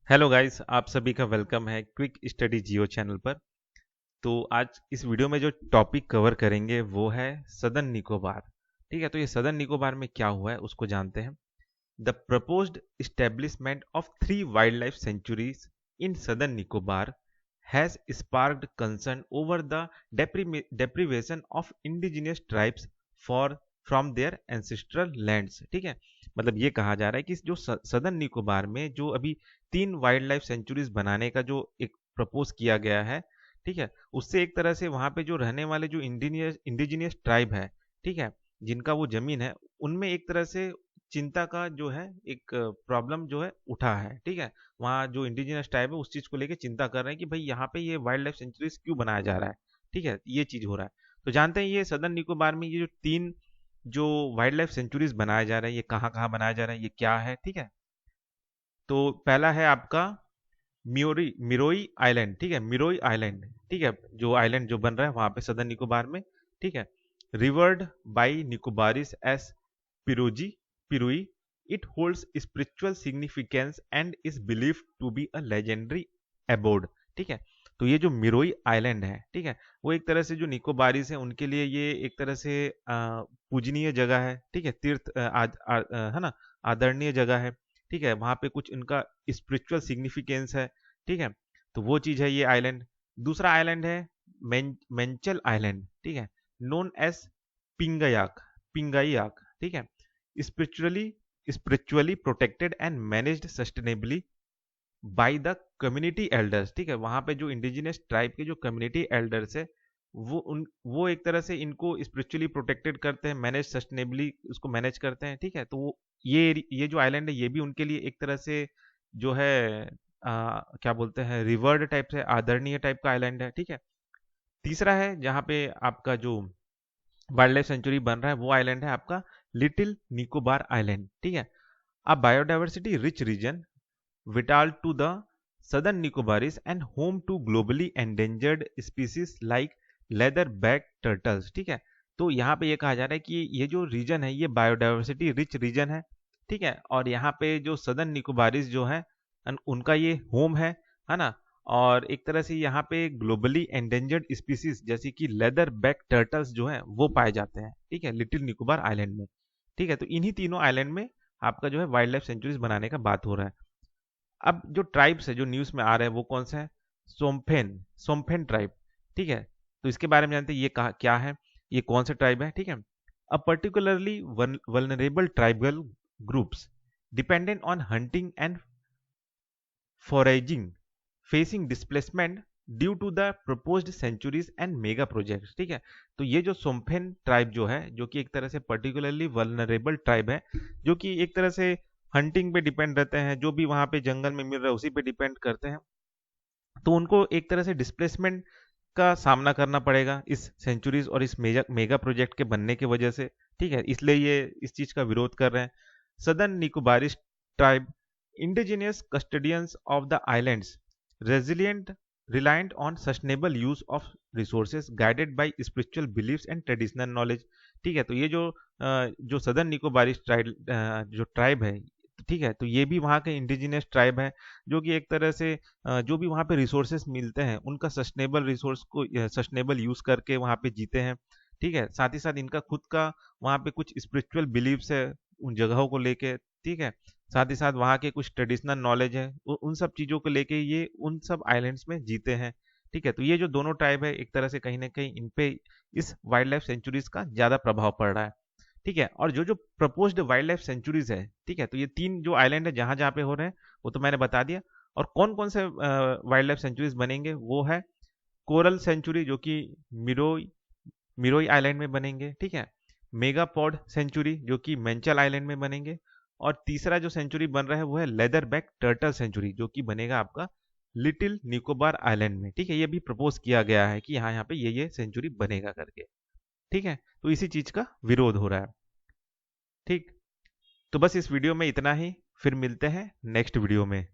Hello guys, आप सभी का वेलकम है क्विक स्टडी जियो चैनल पर। तो आज इस वीडियो में जो टॉपिक कवर करेंगे वो है सदर्न निकोबार। ठीक है, तो ये सदर्न निकोबार में क्या हुआ है उसको जानते हैं। The proposed establishment of 3 wildlife sanctuaries in southern Nicobar has sparked concern over the deprivation of indigenous tribes for from their ancestral lands. ठीक है, मतलब ये कहा जा रहा है कि जो सदर्न निकोबार में जो अभी 3 वाइल्ड लाइफ सेंचुरीज बनाने का जो एक प्रपोज किया गया है, ठीक है, उससे एक तरह से वहां पे जो रहने वाले जो इंडिजिनियस ट्राइब है, ठीक है, जिनका वो जमीन है, उनमें एक तरह से चिंता का जो है एक प्रॉब्लम जो है उठा है। ठीक है, वहाँ जो इंडिजिनस ट्राइब है उस चीज को लेकर चिंता कर रहे हैं कि भाई यहाँ पे ये वाइल्ड लाइफ सेंचुरीज क्यों बनाया जा रहा है। ठीक है, ये चीज हो रहा है। तो जानते हैं ये सदर्न निकोबार में ये जो 3 वाइल्ड लाइफ सेंचुरीज बनाया जा रहा है, ये कहाँ कहाँ बनाया जा रहा है, ये क्या है। ठीक है, तो पहला है आपका मिरोई आइलैंड। ठीक है, मिरोई आइलैंड। ठीक है, जो आइलैंड जो बन रहा है वहां पे सदर्न निकोबार में। ठीक है, रिवर्ड बाई निकोबारिस एस पिरोजी पिरुई, it holds spiritual significance and is believe to be a legendary abode. ठीक है, तो ये जो मिरोई आइलैंड है, ठीक है, वो एक तरह से जो निकोबारीज है उनके लिए ये एक तरह से पूजनीय जगह है। ठीक है, तीर्थ है ना, आदरणीय जगह है। ठीक है, वहां पे कुछ इनका स्पिरिचुअल सिग्निफिकेंस है। ठीक है, तो वो चीज है ये आइलैंड। दूसरा आइलैंड है मेंचल आइलैंड। ठीक है, नोन एज पिंगयाक पिंगाईयाक। ठीक है, spiritually spiritually protected and managed sustainably by the community elders. ठीक है, वहां पे जो इंडिजिनियस ट्राइब के जो कम्युनिटी एल्डर्स है वो एक तरह से इनको स्पिरिचुअली प्रोटेक्टेड करते हैं, मैनेज सस्टेनेबली उसको मैनेज करते हैं। ठीक है, तो वो ये जो आइलैंड है ये भी उनके लिए एक तरह से जो है क्या बोलते हैं, रिवर्ड टाइप से आदरणीय टाइप का आइलैंड है। ठीक है, तीसरा है जहाँ पे आपका जो वाइल्ड लाइफ सेंचुरी बन रहा है वो आइलैंड है आपका लिटिल निकोबार आइलैंड। ठीक है, अ biodiversity rich region vital to the southern Nicobaris and home to globally endangered species like leatherback turtles। ठीक है, तो यहाँ पे ये कहा जा रहा है कि ये जो रीजन है ये बायोडाइवर्सिटी रिच रीजन है। ठीक है, और यहाँ पे जो सदर्न निकोबारिस जो है उनका ये होम है ना। और एक तरह से यहाँ पे ग्लोबली एंडेंजर्ड स्पीसीज जैसे कि लेदर बैक टर्टल्स जो है वो पाए जाते हैं। ठीक है, लिटिल निकोबार आइलैंड में। ठीक है, तो इन्हीं तीनों आइलैंड में आपका जो है वाइल्ड लाइफ सेंचुरीज बनाने का बात हो रहा है। अब जो ट्राइब्स है जो न्यूज में आ रहे हैं वो कौन सा है, सोम्फेन सोम्फेन ट्राइब। ठीक है, तो इसके बारे में जानते हैं ये क्या है, ये कौन सा ट्राइब है। ठीक है, a particularly vulnerable tribal groups dependent on hunting and foraging facing displacement due to the proposed sanctuaries and mega projects. ठीक है, तो ये जो सोम्फेन ट्राइब जो है जो कि एक तरह से पर्टिकुलरली वल्नरेबल ट्राइब है, जो कि एक तरह से हंटिंग पे डिपेंड रहते हैं, जो भी वहां पे जंगल में मिल रहा है उसी पे डिपेंड करते हैं। तो उनको एक तरह से डिस्प्लेसमेंट का सामना करना पड़ेगा इस सेंचुरीज और इस मेगा प्रोजेक्ट के बनने की वजह से। ठीक है, इसलिए ये इस चीज का विरोध कर रहे हैं। Southern Nicobarese tribe indigenous custodians of the islands resilient reliant on sustainable use of resources guided by spiritual beliefs and traditional knowledge। ठीक है, तो ये जो सदर्न निकोबारिस ट्राइब जो ट्राइब है, ठीक है, तो ये भी वहाँ के इंडिजिनियस ट्राइब है जो कि एक तरह से जो भी वहाँ पे रिसोर्सेस मिलते हैं उनका सस्टेनेबल रिसोर्स को सस्टेनेबल यूज करके वहाँ पे जीते हैं। ठीक है, साथ ही साथ इनका खुद का वहाँ पे कुछ स्पिरिचुअल बिलीव्स है उन जगहों को लेके। ठीक है, साथ ही साथ वहाँ के कुछ ट्रेडिशनल नॉलेज है, उन सब चीज़ों को लेके ये उन सब आइलैंड्स में जीते हैं। ठीक है, तो ये जो दोनों ट्राइब है एक तरह से कहीं ना कहीं इन पे इस वाइल्ड लाइफ सेंचुरीज का ज़्यादा प्रभाव पड़ रहा है। ठीक है, और जो जो प्रपोज्ड वाइल्ड लाइफ सेंचुरीज है, ठीक है, तो ये 3 जो आइलैंड है जहाँ जहाँ पे हो रहे हैं वो तो मैंने बता दिया। और कौन कौन से वाइल्ड लाइफ सेंचुरीज बनेंगे वो है कोरल सेंचुरी जो कि मिरोई मिरोई आइलैंड में बनेंगे। ठीक है, मेगापॉड सेंचुरी जो कि मेंचल आइलैंड में बनेंगे। और तीसरा जो सेंचुरी बन रहा है वो है लेदर बैक टर्टल सेंचुरी जो कि बनेगा आपका लिटिल निकोबार आइलैंड में। ठीक है, ये भी प्रपोज किया गया है कि यहाँ पे ये सेंचुरी बनेगा करके। ठीक है, तो इसी चीज का विरोध हो रहा है। ठीक, तो बस इस वीडियो में इतना ही, फिर मिलते हैं नेक्स्ट वीडियो में।